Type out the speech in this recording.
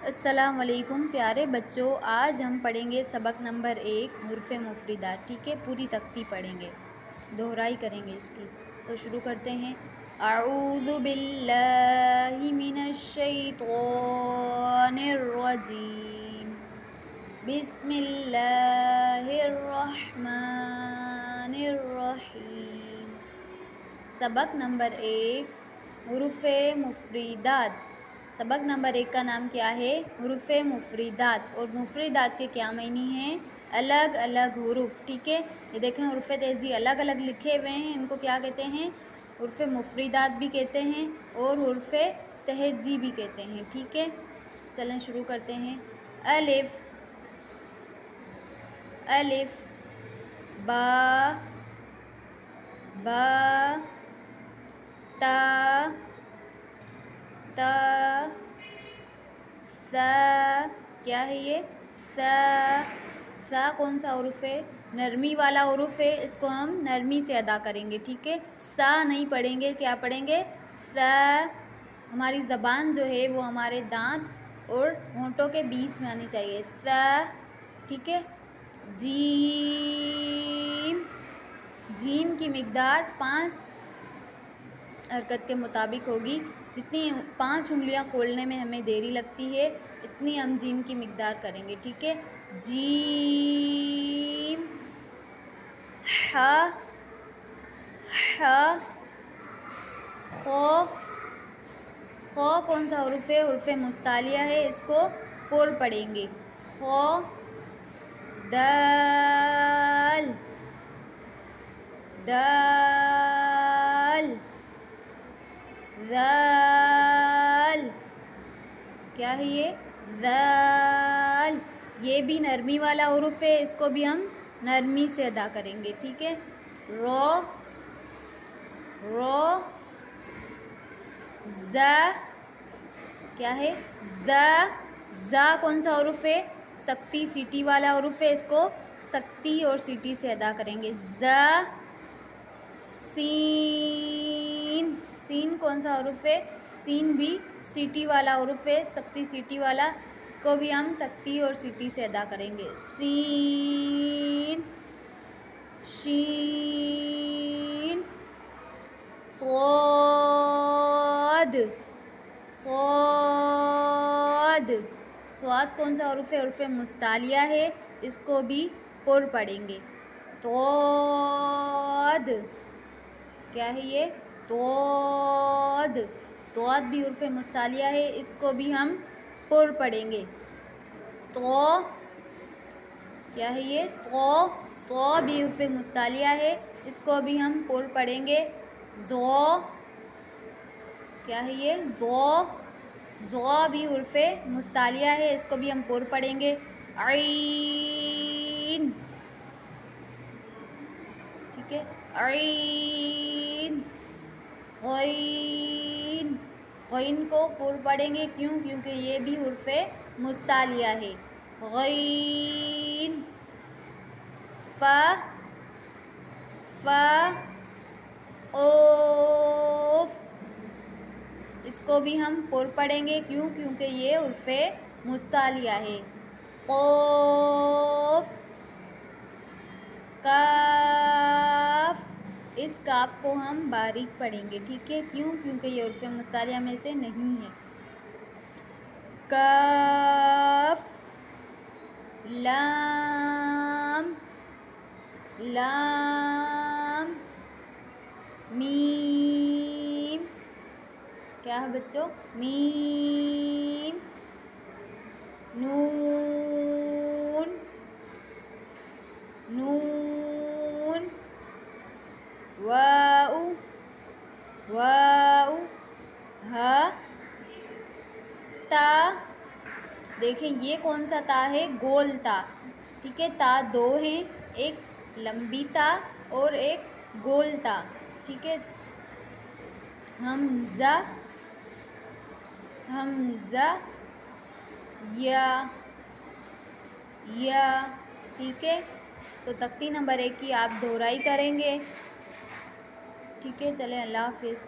السلام علیکم پیارے بچوں، آج ہم پڑھیں گے سبق نمبر 1 حروف مفردات. ٹھیک ہے، پوری تختی پڑھیں گے، دہرائی کریں گے اس کی. تو شروع کرتے ہیں. اعوذ باللہ من الشیطان الرجیم، بسم اللہ الرحمن الرحیم. سبق نمبر 1 حروف مفردات. سبق نمبر 1 کا نام کیا ہے؟ حروف مفردات. اور مفردات کے کیا معنی ہیں؟ الگ الگ حروف. ٹھیک ہے، یہ دیکھیں حروف تہجی الگ الگ لکھے ہوئے ہیں، ان کو کیا کہتے ہیں؟ حروف مفردات بھی کہتے ہیں اور حروف تہجی بھی کہتے ہیں. ٹھیک ہے، چلیں شروع کرتے ہیں. الف، الف، با، با، تا، تا، سا. کیا ہے یہ؟ سا. سا کون سا حروف ہے؟ نرمی والا حروف ہے، اس کو ہم نرمی سے ادا کریں گے. ٹھیک ہے، سا نہیں پڑھیں گے. کیا پڑھیں گے؟ سا. ہماری زبان جو ہے وہ ہمارے دانت اور ہونٹوں کے بیچ میں آنی چاہیے. سا. ٹھیک ہے. جیم. جیم کی مقدار 5 حرکت کے مطابق ہوگی. جتنی 5 انگلیاں کھولنے میں ہمیں دیری لگتی ہے اتنی ہم جیم کی مقدار کریں گے. ٹھیک ہے. جیم. ح، ح، خو. خو کون سا حروف ہے؟ حروف مستعلیہ ہے، اس کو پر پڑھیں گے. خو. دال، دال، ذال. کیا ہے یہ؟ ذال. یہ بھی نرمی والا حروف ہے، اس کو بھی ہم نرمی سے ادا کریں گے. ٹھیک ہے. رو، رو. ز. کیا ہے؟ ز. ز کون سا حروف ہے؟ سختی سیٹی والا حروف ہے، اس کو سختی اور سیٹی سے ادا کریں گے. ز. سین. سین کون سا حروف ہے؟ سین بھی سیٹی والا حروف ہے، سختی سیٹی والا، اس کو بھی ہم سختی اور سیٹی سے ادا کریں گے. سین. شین. صاد. صاد. صاد کون سا حروف ہے؟ حروف مستعلیہ ہے، اس کو بھی پر پڑھیں گے. طاد. کیا ہے یہ؟ طاد. طاد بھی حروف مستعلیہ ہے، اس کو بھی ہم پر پڑھیں گے. تو. کیا ہے یہ؟ تو. تو بھی حروف مستعلیہ ہے، اس کو بھی ہم پر پڑھیں گے. زو. کیا ہے یہ؟ زو. زو بھی حروف مستعلیہ ہے، اس کو بھی ہم پر پڑھیں گے. عین. ٹھیک ہے. عین. غین. غین کو پر پڑھیں گے. کیوں؟ کیونکہ یہ بھی حروف مستعلیہ ہے. غین. فا. فا. قوف. اس کو بھی ہم پر پڑھیں گے. کیوں؟ کیونکہ یہ حروف مستعلیہ ہے. قوف. کاف. اس کاف کو ہم باریک پڑھیں گے. ٹھیک ہے. کیوں؟ کیونکہ یہ حروف مستعلیہ میں سے نہیں ہے. کاف. لام. لام. میم. کیا ہے بچوں؟ میم. نون. نون. واؤ. واؤ. ہا. تا. دیکھیں یہ کون سا تا ہے؟ گول تا. ٹھیک ہے. تا 2 ہیں، ایک لمبی تا اور ایک گول تا. ٹھیک ہے. حمزہ. حمزہ. یا. یا. ٹھیک ہے. تو تختی نمبر 1 کی آپ دہرائی کریں گے. ٹھیک ہے. چلیں، اللہ حافظ.